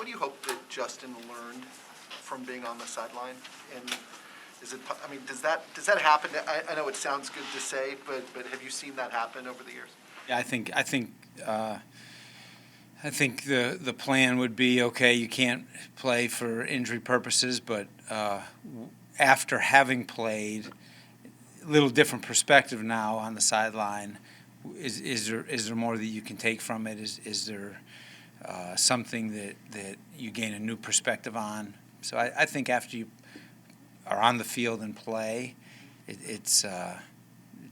what do you hope that Justin learned from being on the sideline? And does that happen? I know it sounds good to say, but have you seen that happen over the years? Yeah, I think the plan would be, okay, you can't play for injury purposes, but after having played, a little different perspective now on the sideline. Is there more that you can take from it? Is there something that you gain a new perspective on? So I think after you are on the field and play, it's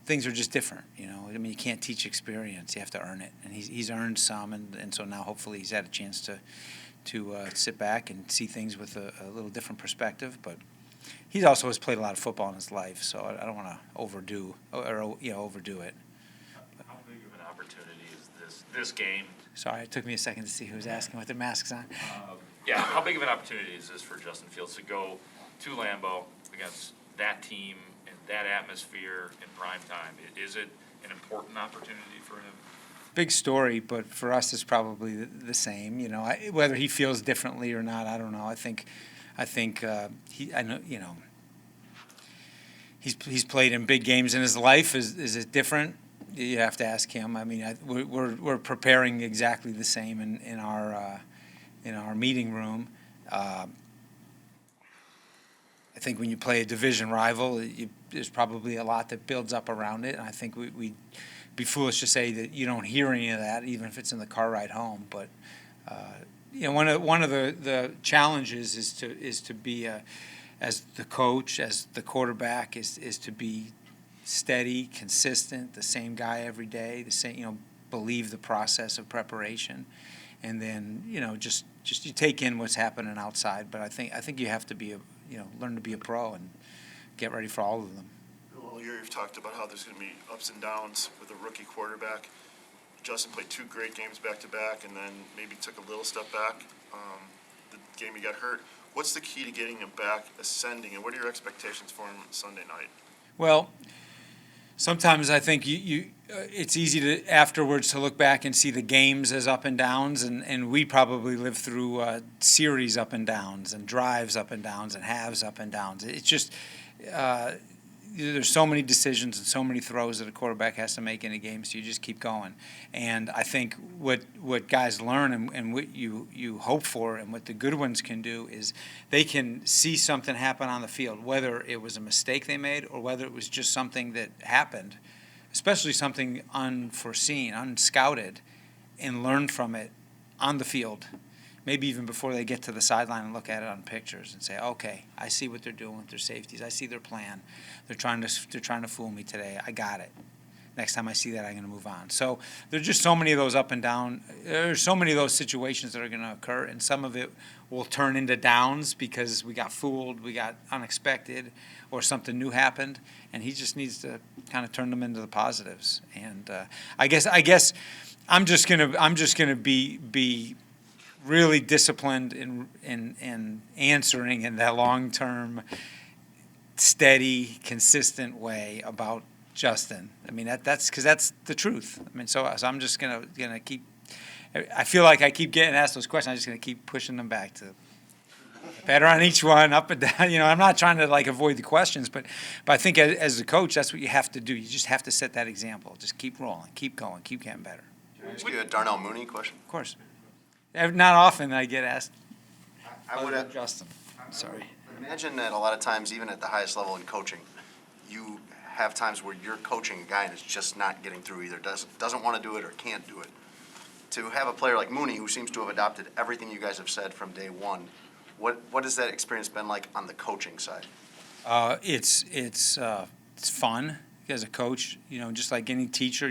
things are just different, you know. I mean, you can't teach experience; you have to earn it, and he's earned some, and so now hopefully he's had a chance to sit back and see things with a little different perspective. But he also has played a lot of football in his life, so I don't want to overdo it. How big of an opportunity is this game? Sorry, it took me a second to see who was asking with their masks on. How big of an opportunity is this for Justin Fields to go to Lambeau against that team and that atmosphere in prime time? Is it an important opportunity for him? Big story, but for us it's probably the same. You know, whether he feels differently or not, I don't know. I think I know, you know, he's played in big games in his life. Is it different? You have to ask him. I mean, we're preparing exactly the same in our meeting room. I think when you play a division rival, there's probably a lot that builds up around it, and I think we'd be foolish to say that you don't hear any of that, even if it's in the car ride home. But you know, one of the challenges is to be as the coach, as the quarterback, is to be steady, consistent, the same guy every day, the same, you know, believe the process of preparation, and then, you know, just you take in what's happening outside. But I think you have to be learn to be a pro and get ready for all of them. All year you've talked about how there's going to be ups and downs with a rookie quarterback. Justin played 2 great games back to back, and then maybe took a little step back. The game he got hurt. What's the key to getting him back ascending, and what are your expectations for him Sunday night? Well, sometimes I think it's easy to afterwards to look back and see the games as up and downs, and we probably lived through series up and downs and drives up and downs and halves up and downs. It's just there's so many decisions and so many throws that a quarterback has to make in a game, so you just keep going. And I think what guys learn and what you hope for and what the good ones can do is they can see something happen on the field, whether it was a mistake they made or whether it was just something that happened, especially something unforeseen, unscouted, and learn from it on the field. Maybe even before they get to the sideline and look at it on pictures and say, okay, I see what they're doing with their safeties. I see their plan. They're trying to fool me today. I got it. Next time I see that, I'm going to move on. So there's just so many of those up and down. There's so many of those situations that are going to occur, and some of it will turn into downs because we got fooled, we got unexpected, or something new happened, and he just needs to kind of turn them into the positives. And I guess I'm just gonna be really disciplined in answering in that long-term, steady, consistent way about Justin. I mean, that's because that's the truth. I mean, so I'm just gonna keep. I feel like I keep getting asked those questions. I'm just gonna keep pushing them back to better on each one, up and down. You know, I'm not trying to avoid the questions, but I think as a coach, that's what you have to do. You just have to set that example. Just keep rolling, keep going, keep getting better. Can I ask you a Darnell Mooney question? Of course. Not often I get asked. I would have Justin. Sorry. imagine that a lot of times, even at the highest level in coaching, you have times where you're coaching a guy and it's just not getting through, either doesn't want to do it or can't do it. To have a player like Mooney, who seems to have adopted everything you guys have said from day one, what has that experience been like on the coaching side? It's fun as a coach. You know, just like any teacher,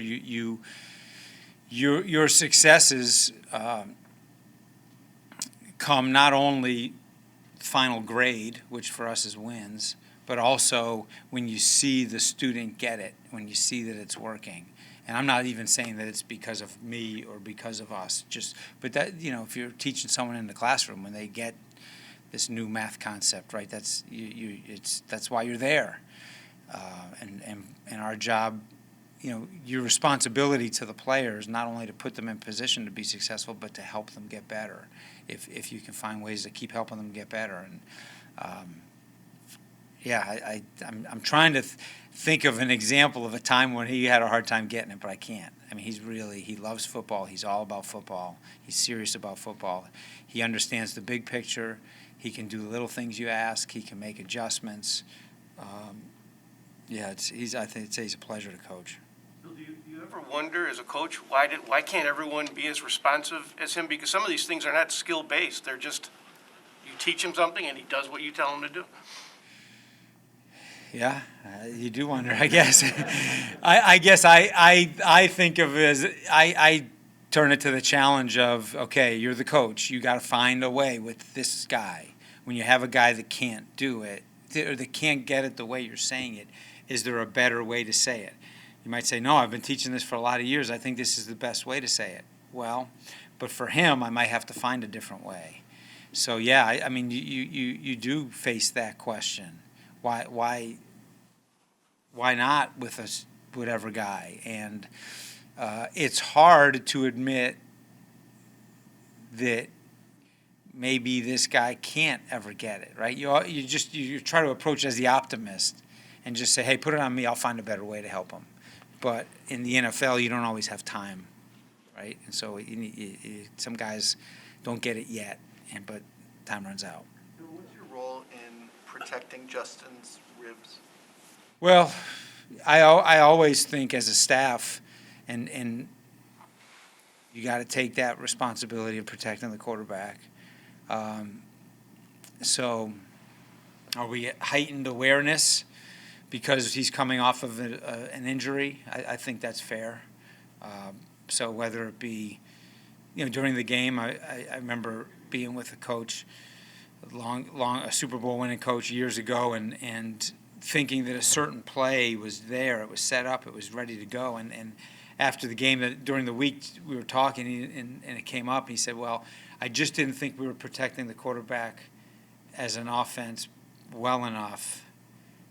your successes come not only final grade, which for us is wins, but also when you see the student get it, when you see that it's working. And I'm not even saying that it's because of me or because of us, but that, you know, if you're teaching someone in the classroom, when they get this new math concept, right, that's why you're there. And our job, you know, your responsibility to the players, not only to put them in position to be successful, but to help them get better. if you can find ways to keep helping them get better. And I'm trying to think of an example of a time when he had a hard time getting it, but I can't. I mean, he loves football. He's all about football. He's serious about football. He understands the big picture. He can do the little things you ask. He can make adjustments. I'd say he's a pleasure to coach. Bill, do you ever wonder as a coach, why can't everyone be as responsive as him? Because some of these things are not skill-based. They're just, you teach him something and he does what you tell him to do. Yeah, you do wonder, I guess. I guess I think of it as, I turn it to the challenge of, okay, you're the coach. You got to find a way with this guy. When you have a guy that can't do it, or that can't get it the way you're saying it, is there a better way to say it? You might say, no, I've been teaching this for a lot of years. I think this is the best way to say it. Well, but for him, I might have to find a different way. So, yeah, I mean, you do face that question. Why not with whatever guy? And it's hard to admit that maybe this guy can't ever get it, right? You try to approach as the optimist and just say, hey, put it on me, I'll find a better way to help him. But in the NFL, you don't always have time, right? And so some guys don't get it yet, but time runs out. What's your role in protecting Justin's ribs? Well, I always think as a staff, and you got to take that responsibility of protecting the quarterback. So are we at heightened awareness because he's coming off of an injury? I think that's fair. So whether it be, during the game, I remember being with a coach, a Super Bowl winning coach years ago, and thinking that a certain play was there, it was set up, it was ready to go, and after the game, during the week, we were talking, and it came up, and he said, well, I just didn't think we were protecting the quarterback as an offense well enough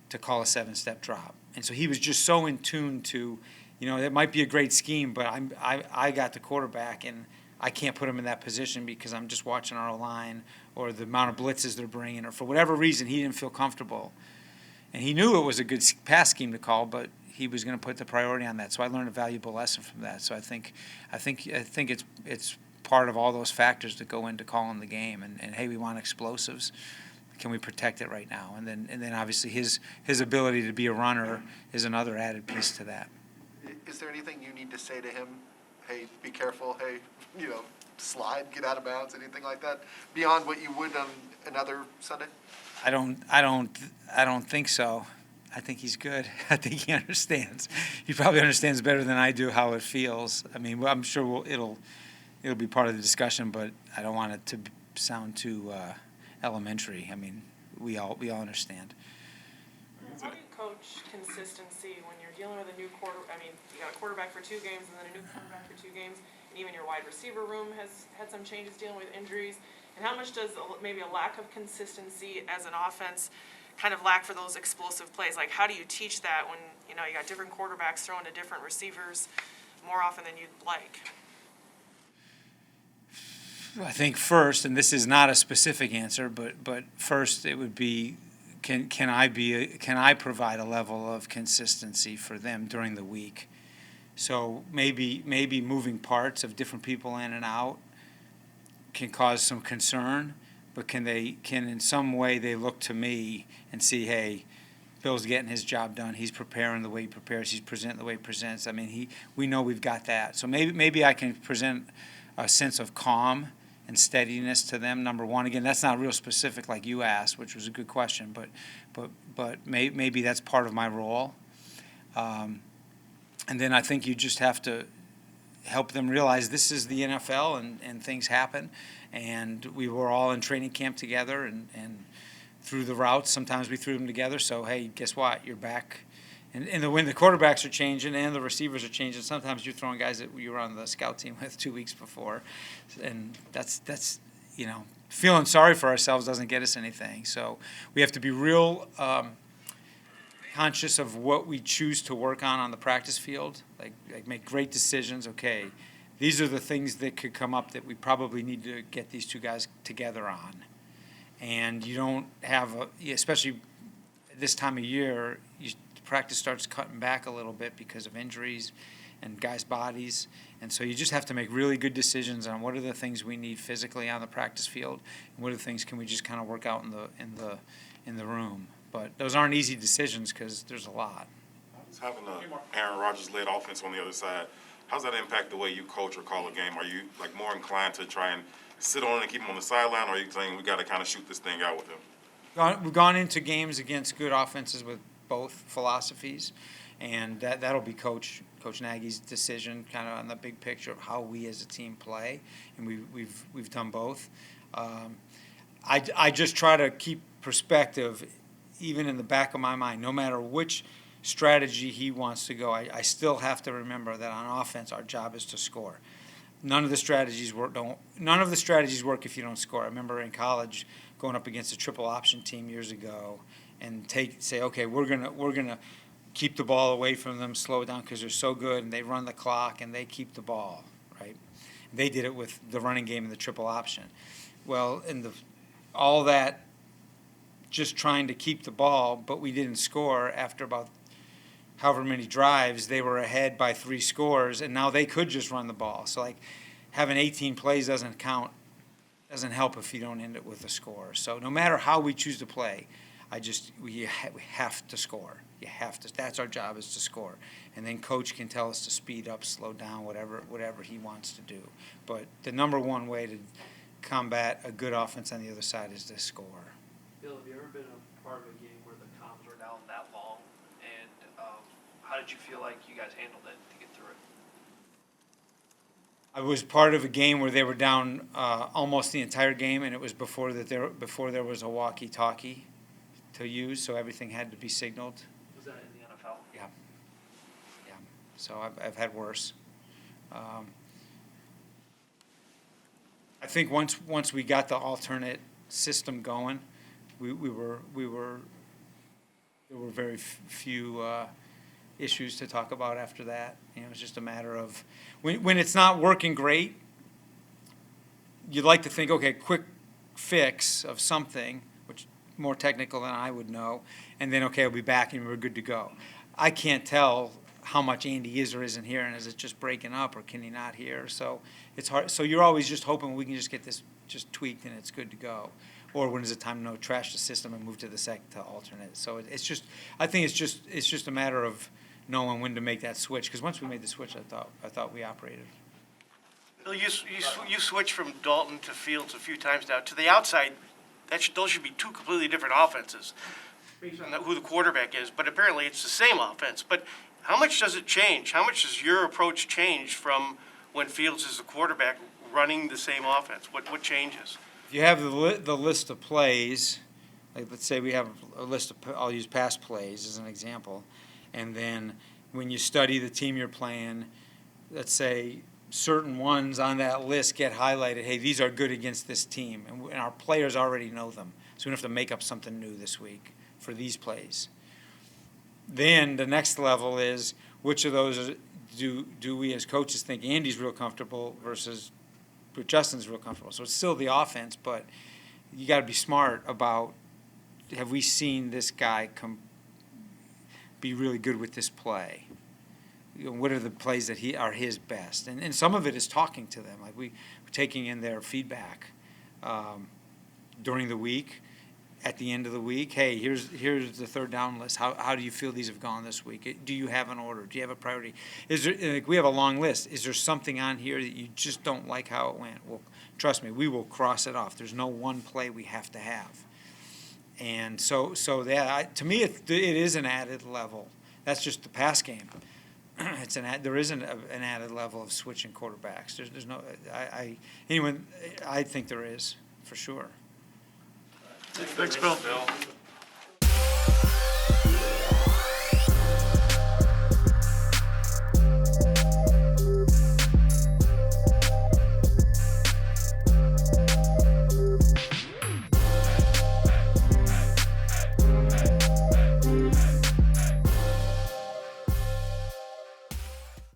to call a 7-step drop. And so he was just so in tune to, it might be a great scheme, but I got the quarterback, and I can't put him in that position because I'm just watching our line or the amount of blitzes they're bringing, or for whatever reason, he didn't feel comfortable. And he knew it was a good pass scheme to call, but he was going to put the priority on that. So I learned a valuable lesson from that. So I think it's part of all those factors that go into calling the game. And hey, we want explosives. Can we protect it right now? And then obviously his ability to be a runner is another added piece to that. Is there anything you need to say to him? Hey, be careful. Hey, slide, get out of bounds, anything like that, beyond what you would on another Sunday? I don't think so. I think he's good. I think he understands. He probably understands better than I do how it feels. I mean, I'm sure it'll be part of the discussion, but I don't want it to sound too elementary. I mean, we all understand. How do you coach consistency when you're dealing with a new you got a quarterback for 2 games and then a new quarterback for 2 games, and even your wide receiver room has had some changes dealing with injuries. And how much does maybe a lack of consistency as an offense kind of lack for those explosive plays? Like, how do you teach that when, you got different quarterbacks throwing to different receivers more often than you'd like? I think first, and this is not a specific answer, but first it would be, can I provide a level of consistency for them during the week? So maybe moving parts of different people in and out can cause some concern, but can in some way they look to me and see, hey, Bill's getting his job done. He's preparing the way he prepares. He's presenting the way he presents. I mean, we know we've got that. So maybe I can present a sense of calm and steadiness to them. Number one, again, that's not real specific like you asked, which was a good question, but maybe that's part of my role. And then I think you just have to help them realize this is the NFL and things happen. And we were all in training camp together and through the routes. Sometimes we threw them together. So, hey, guess what? You're back. And when the quarterbacks are changing and the receivers are changing, sometimes you're throwing guys that you were on the scout team with 2 weeks before. And that's feeling sorry for ourselves doesn't get us anything. So we have to be real conscious of what we choose to work on the practice field, like make great decisions. Okay, these are the things that could come up that we probably need to get these two guys together on. And you don't have, especially this time of year, practice starts cutting back a little bit because of injuries and guys' bodies. And so you just have to make really good decisions on what are the things we need physically on the practice field, and what are the things can we just kind of work out in the room. But those aren't easy decisions because there's a lot. Having a Aaron Rodgers-led offense on the other side, how does that impact the way you coach or call a game? Are you like more inclined to try and sit on it and keep him on the sideline, or are you saying we got to kind of shoot this thing out with him? We've gone into games against good offenses with both philosophies, and that'll be Coach Nagy's decision, kind of on the big picture of how we as a team play, and we've done both. I just try to keep perspective, even in the back of my mind, no matter which strategy he wants to go. I still have to remember that on offense, our job is to score. None of the strategies work. None of the strategies work if you don't score. I remember in college going up against a triple option team years ago, and say, okay, we're gonna keep the ball away from them, slow it down because they're so good, and they run the clock and they keep the ball, right? They did it with the running game and the triple option. Well, all that, just trying to keep the ball, but we didn't score after about however many drives. They were ahead by 3 scores, and now they could just run the ball. So like having 18 plays doesn't count, doesn't help if you don't end it with a score. So no matter how we choose to play, we have to score. You have to. That's our job, is to score. And then Coach can tell us to speed up, slow down, whatever he wants to do. But the number one way to combat a good offense on the other side is to score. Bill, have you ever been a part of a game where the comms were down that long? And how did you feel like you guys handled it to get through it? I was part of a game where they were down almost the entire game, and it was before there was a walkie-talkie to use, so everything had to be signaled. Was that in the NFL? Yeah. So I've had worse. I think once we got the alternate system going, there were very few issues to talk about after that. You know, it's just a matter of when it's not working great, you'd like to think, okay, quick fix of something, which more technical than I would know, and then okay, I'll be back and we're good to go. I can't tell how much Andy is or isn't here, and is it just breaking up, or can he not hear? So it's hard. So you're always just hoping we can just get this just tweaked and it's good to go. Or when is it time to trash the system and move to the second to alternate? So it's just, I think it's just a matter of knowing when to make that switch. Because once we made the switch, I thought we operated. Bill, you switched from Dalton to Fields a few times now. To the outside, those should be 2 completely different offenses, based on who the quarterback is. But apparently it's the same offense. But how much does it change? How much does your approach change from when Fields is the quarterback running the same offense? What changes? If you have the list of plays, like let's say we have a list of, I'll use past plays as an example, and then when you study the team you're playing, let's say certain ones on that list get highlighted, hey, these are good against this team, and our players already know them, so we don't have to make up something new this week for these plays. Then the next level is which of those do we as coaches think Andy's real comfortable versus Justin's real comfortable. So it's still the offense, but you got to be smart about, have we seen this guy be really good with this play? You know, what are the plays that are his best? And some of it is talking to them, like we're taking in their feedback during the week. At the end of the week, hey, here's the third down list. How do you feel these have gone this week? Do you have an order? Do you have a priority? Is there, like, we have a long list. Is there something on here that you just don't like how it went? Well, trust me, we will cross it off. There's no one play we have to have. And so that to me, it is an added level. That's just the pass game. There isn't an added level of switching quarterbacks. There's no. I think there is for sure. Thanks, Bill.